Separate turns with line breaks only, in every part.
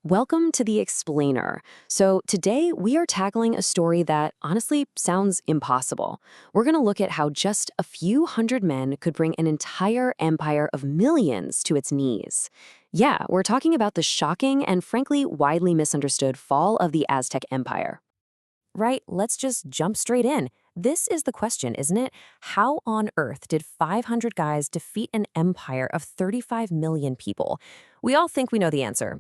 Welcome to The Explainer. So, today we are tackling a story that honestly sounds impossible. We're going to look at how just a few hundred men could bring an entire empire of millions to its knees. Yeah, we're talking about the shocking and frankly widely misunderstood fall of the Aztec Empire. Right, let's just jump straight in. This is the question, isn't it? How on earth did 500 guys defeat an empire of 35 million people? We all think we know the answer,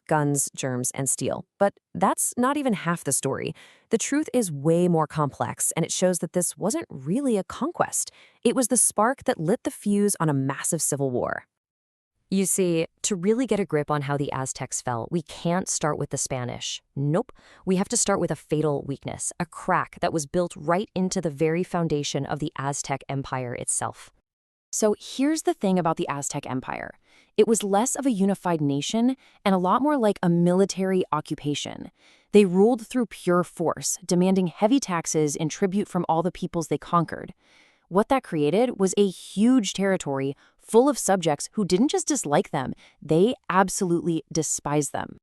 guns, germs, and steel. But that's not even half the story. The truth is way more complex, and it shows that this wasn't really a conquest. It was the spark that lit the fuse on a massive civil war. You see, to really get a grip on how the Aztecs fell, we can't start with the Spanish. Nope. We have to start with a fatal weakness, a crack that was built right into the very foundation of the Aztec Empire itself. So here's the thing about the Aztec Empire. It was less of a unified nation and a lot more like a military occupation. They ruled through pure force, demanding heavy taxes and tribute from all the peoples they conquered. What that created was a huge territory full of subjects who didn't just dislike them, they absolutely despised them.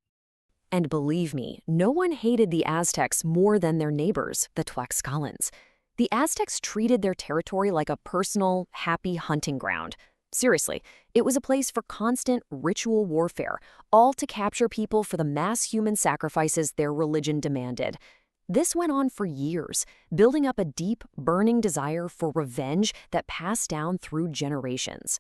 And believe me, no one hated the Aztecs more than their neighbors, the Tlaxcalans. The Aztecs treated their territory like a personal, happy hunting ground. Seriously, it was a place for constant ritual warfare, all to capture people for the mass human sacrifices their religion demanded. This went on for years, building up a deep, burning desire for revenge that passed down through generations.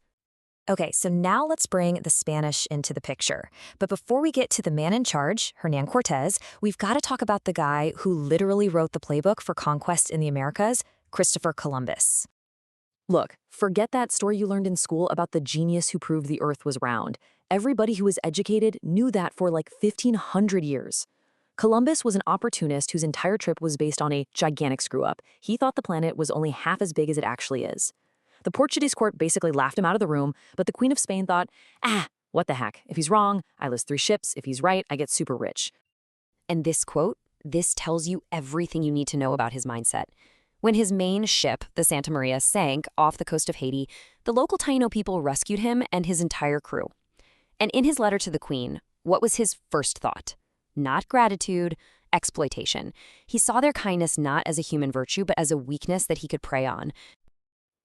Okay, so now let's bring the Spanish into the picture. But before we get to the man in charge, Hernán Cortés, we've got to talk about the guy who literally wrote the playbook for conquest in the Americas, Christopher Columbus.
Look, forget that story you learned in school about the genius who proved the Earth was round. Everybody who was educated knew that for like 1,500 years. Columbus was an opportunist whose entire trip was based on a gigantic screw-up. He thought the planet was only half as big as it actually is. The Portuguese court basically laughed him out of the room, but the Queen of Spain thought, what the heck? If he's wrong, I list 3 ships. If he's right, I get super rich. And this quote, this tells you everything you need to know about his mindset. When his main ship, the Santa Maria, sank off the coast of Haiti, the local Taino people rescued him and his entire crew. And in his letter to the Queen, what was his first thought? Not gratitude, exploitation. He saw their kindness not as a human virtue, but as a weakness that he could prey on.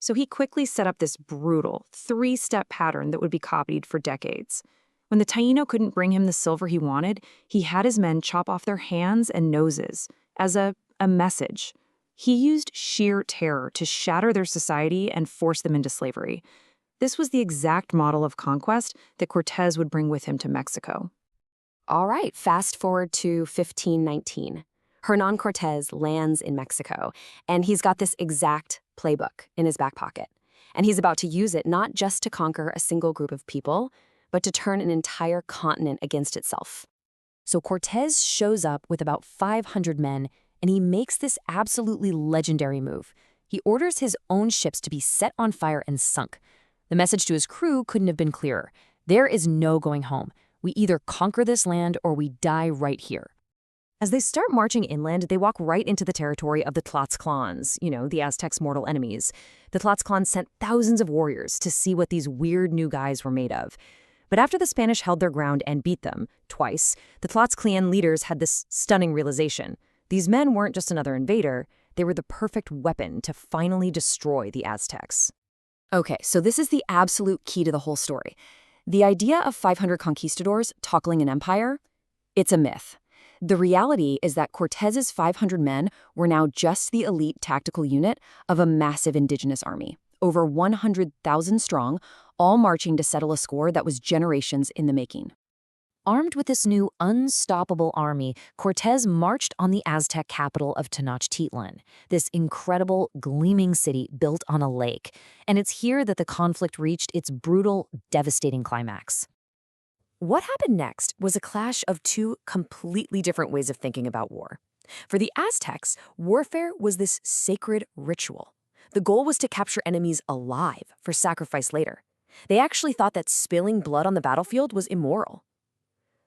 So he quickly set up this brutal 3-step pattern that would be copied for decades. When the Taino couldn't bring him the silver he wanted, he had his men chop off their hands and noses as a message. He used sheer terror to shatter their society and force them into slavery. This was the exact model of conquest that Cortés would bring with him to Mexico.
All right, fast forward to 1519. Hernán Cortés lands in Mexico, and he's got this exact playbook in his back pocket. And he's about to use it not just to conquer a single group of people, but to turn an entire continent against itself. So Cortés shows up with about 500 men, and he makes this absolutely legendary move. He orders his own ships to be set on fire and sunk. The message to his crew couldn't have been clearer. There is no going home. We either conquer this land or we die right here. As they start marching inland, they walk right into the territory of the Tlaxcalans, the Aztecs' mortal enemies. The Tlaxcalans sent thousands of warriors to see what these weird new guys were made of. But after the Spanish held their ground and beat them, twice, the Tlaxcalan leaders had this stunning realization. These men weren't just another invader, they were the perfect weapon to finally destroy the Aztecs. Okay, so this is the absolute key to the whole story. The idea of 500 conquistadors toppling an empire, it's a myth. The reality is that Cortés's 500 men were now just the elite tactical unit of a massive indigenous army, over 100,000 strong, all marching to settle a score that was generations in the making. Armed with this new unstoppable army, Cortés marched on the Aztec capital of Tenochtitlan, this incredible, gleaming city built on a lake. And it's here that the conflict reached its brutal, devastating climax. What happened next was a clash of 2 completely different ways of thinking about war. For the Aztecs, warfare was this sacred ritual. The goal was to capture enemies alive for sacrifice later. They actually thought that spilling blood on the battlefield was immoral.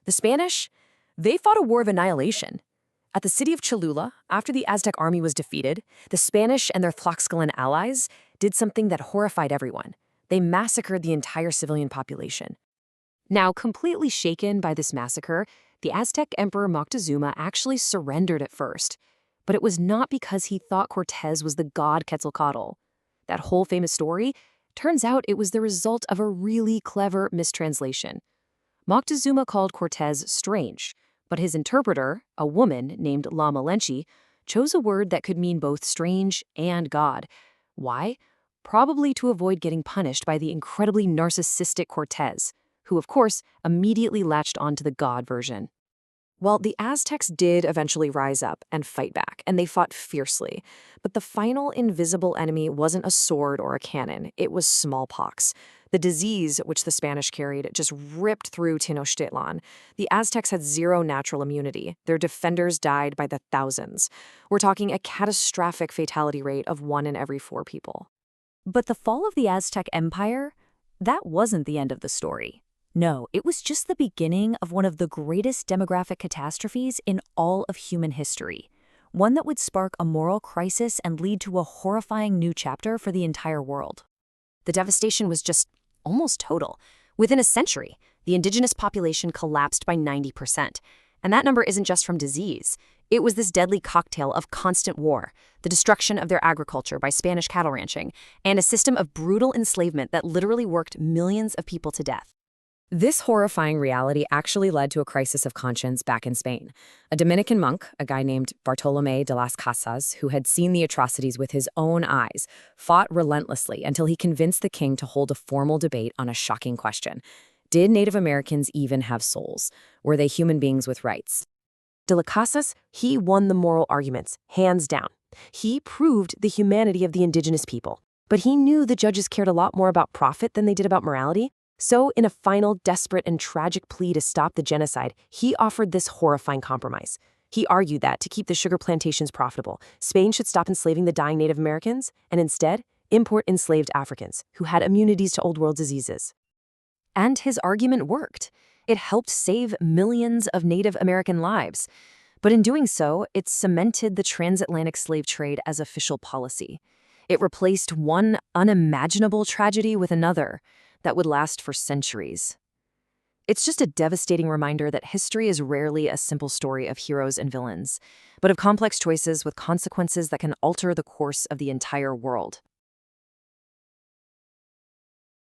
The Spanish, they fought a war of annihilation. At the city of Cholula, after the Aztec army was defeated, the Spanish and their Tlaxcalan allies did something that horrified everyone. They massacred the entire civilian population. Now, completely shaken by this massacre, The Aztec Emperor Moctezuma actually surrendered at first, but it was not because he thought Cortés was the god Quetzalcoatl. That whole famous story, turns out it was the result of a really clever mistranslation. Moctezuma called Cortés strange, but his interpreter, a woman named La Malenchi, chose a word that could mean both strange and god. Why? Probably to avoid getting punished by the incredibly narcissistic Cortés, who of course immediately latched onto the god version. Well, the Aztecs did eventually rise up and fight back, and they fought fiercely. But the final invisible enemy wasn't a sword or a cannon, it was smallpox. The disease, which the Spanish carried, just ripped through Tenochtitlan. The Aztecs had zero natural immunity. Their defenders died by the thousands. We're talking a catastrophic fatality rate of 1 in every 4 people.
But the fall of the Aztec Empire, that wasn't the end of the story. No, it was just the beginning of one of the greatest demographic catastrophes in all of human history. One that would spark a moral crisis and lead to a horrifying new chapter for the entire world.
The devastation was just almost total. Within a century, the indigenous population collapsed by 90%. And that number isn't just from disease. It was this deadly cocktail of constant war, the destruction of their agriculture by Spanish cattle ranching, and a system of brutal enslavement that literally worked millions of people to death. This horrifying reality actually led to a crisis of conscience back in Spain. A Dominican monk, a guy named Bartolomé de las Casas, who had seen the atrocities with his own eyes, fought relentlessly until he convinced the king to hold a formal debate on a shocking question. Did Native Americans even have souls? Were they human beings with rights? De las Casas, he won the moral arguments, hands down. He proved the humanity of the indigenous people. But he knew the judges cared a lot more about profit than they did about morality. So, in a final, desperate, and tragic plea to stop the genocide, he offered this horrifying compromise. He argued that, to keep the sugar plantations profitable, Spain should stop enslaving the dying Native Americans and instead import enslaved Africans who had immunities to Old World diseases. And his argument worked. It helped save millions of Native American lives. But in doing so, it cemented the transatlantic slave trade as official policy. It replaced one unimaginable tragedy with another that would last for centuries. It's just a devastating reminder that history is rarely a simple story of heroes and villains, but of complex choices with consequences that can alter the course of the entire world.